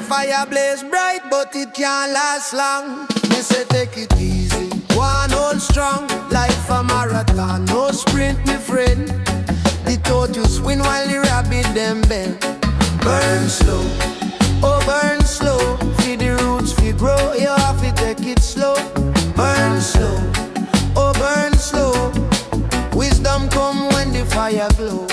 fire blaze bright, but it can't last long. Me say take it easy, one hold strong. Life a marathon, no sprint, me friend. The tortoise win while the rabbit them bend. Burn slow, oh burn slow. Feed the roots, feed grow, you have to take it slow. Burn slow, oh burn slow. Wisdom come when the fire glow.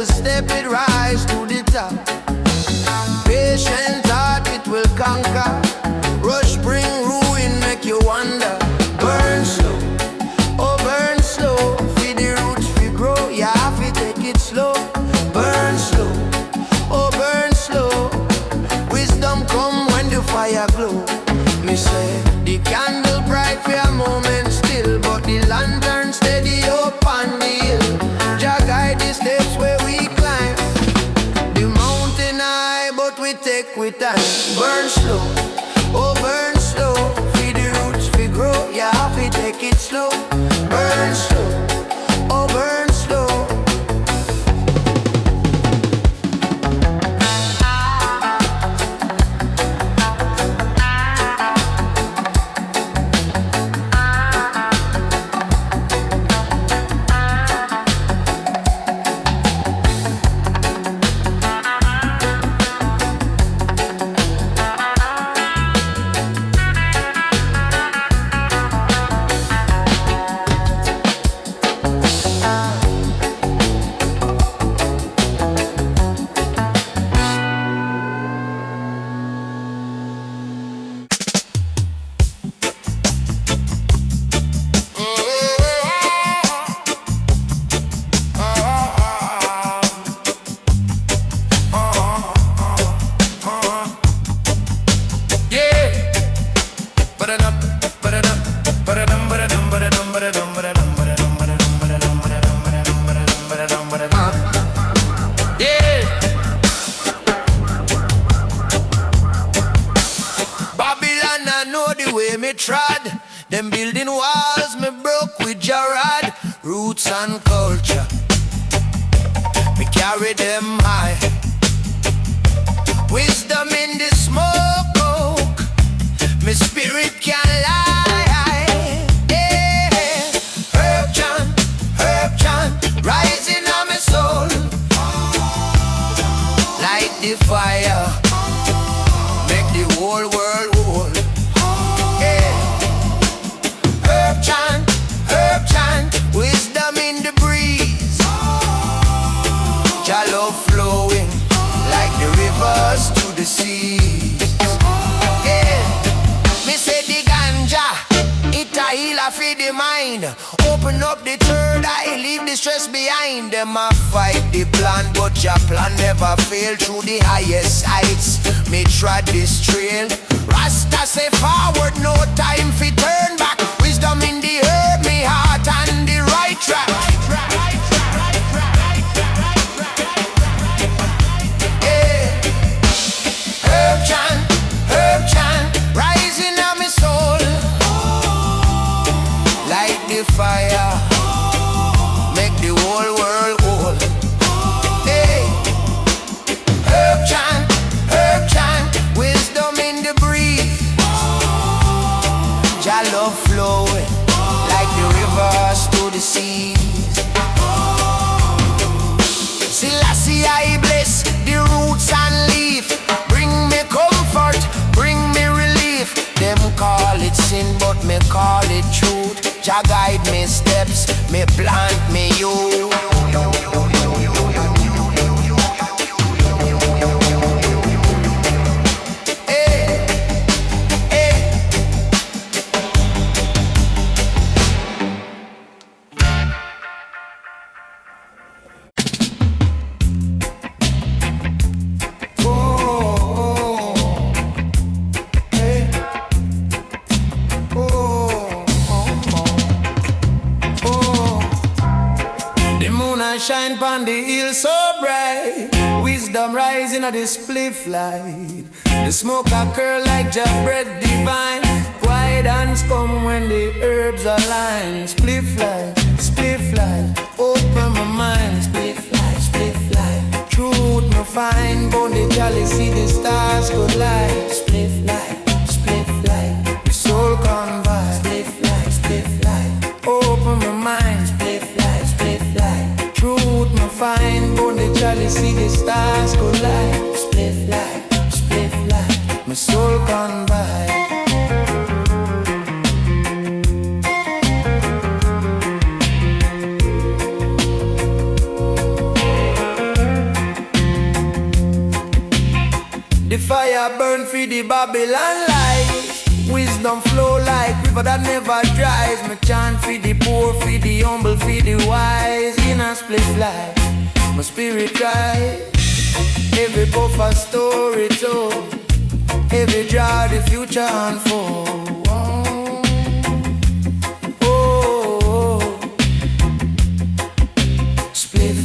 Step it rise to the top. Patient heart it will conquer. Rush bring ruin make you wonder. Burn slow, oh burn slow. Feed the roots we grow, you have to take it slow. Burn slow, oh burn slow. Wisdom come when the fire glow. Me say the candle bright for a moment still, but the lantern steady up on the hill. Jah guide the steps where we climb. The mountain high, but we take with time. Burn slow, oh burn slow. Feed the roots we grow, you have to take it slow. Burn slow, oh burn slow. Them building walls me broke with Jarrad. Roots and culture me carry them high. Wisdom in the smoke, me spirit can't lie. Yeah. Herb chant, rising on my soul. Light the fire, make the whole world whole. Herb chant, wisdom in the breeze. Jah love flowing like the rivers to the seas. Yeah, me say the ganja, it a healer for the mind. Open up the third eye, leave the stress behind. Them a fight the plan, but your plan never fail. Through the highest heights, me trod this trail. Rasta say forward, no time for turn back. Wisdom in the herb, me heart and the right track. Yeah. Herb chant, rising on my soul. Light the fire, make the whole world whole. Hey. Herb chant, wisdom in the breeze. Jah love flowing like the rivers to the seas. Selassie I bless the roots and leaf. Bring me comfort, bring me relief. Them call it sin, but me call it truth. Jah guide me steps, me plant me youth. shine pon the hill so bright. Wisdom rising at the spliff light. The smoke a curl like Jah bread divine. Quiet hands come when the herbs align. Spliff light, open my mind. Spliff light, truth me find. Born the jolly, see the stars collide. Spliff light, my soul convive. Spliff light, open my mind. Spliff light, truth me find. Born the jolly, see the stars collide. Spliff light, my soul convive. The fire burn for the Babylon light. Wisdom flow like river that never dries. Me chant for the poor, for the humble, for the wise. In a split light, my spirit rise. Every puff a story told. Every draw the future unfold. Oh. Spliff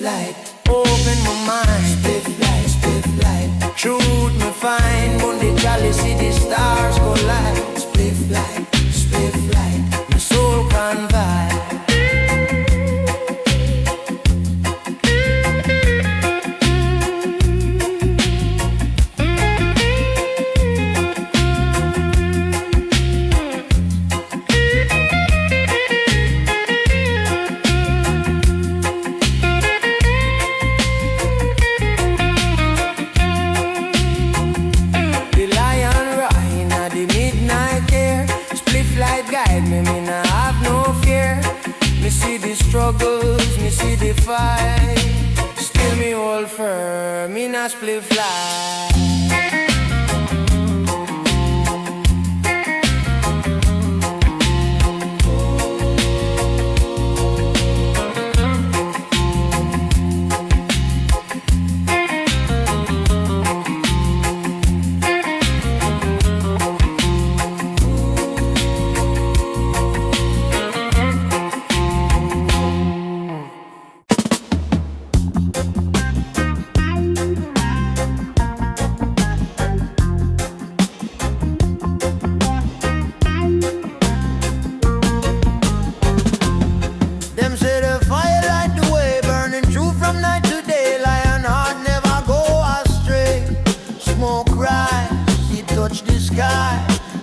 light, open my mind. Spliff light. Truth me find, when the jolly see the stars collide. Spliff light, my soul convive. Struggles, me see the fight. Still me hold firm, me not split fly.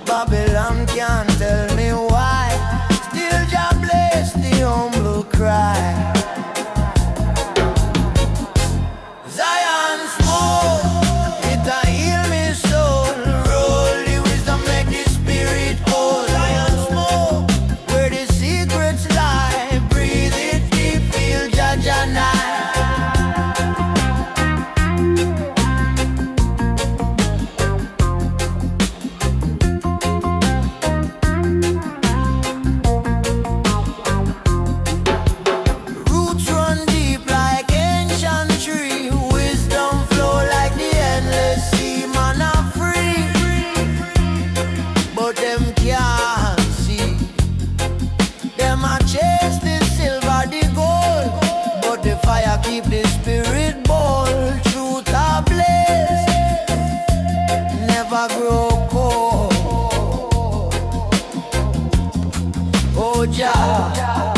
Babylon can't tell me why. Still Jah bless the humble cry. Zion smoke, it a heal me soul. Roll the wisdom, make the spirit whole. Zion smoke, where the secrets lie. Breathe it deep, feel Jah night. Keep the spirit bold, truth a blaze, never grow cold. Oh Jah,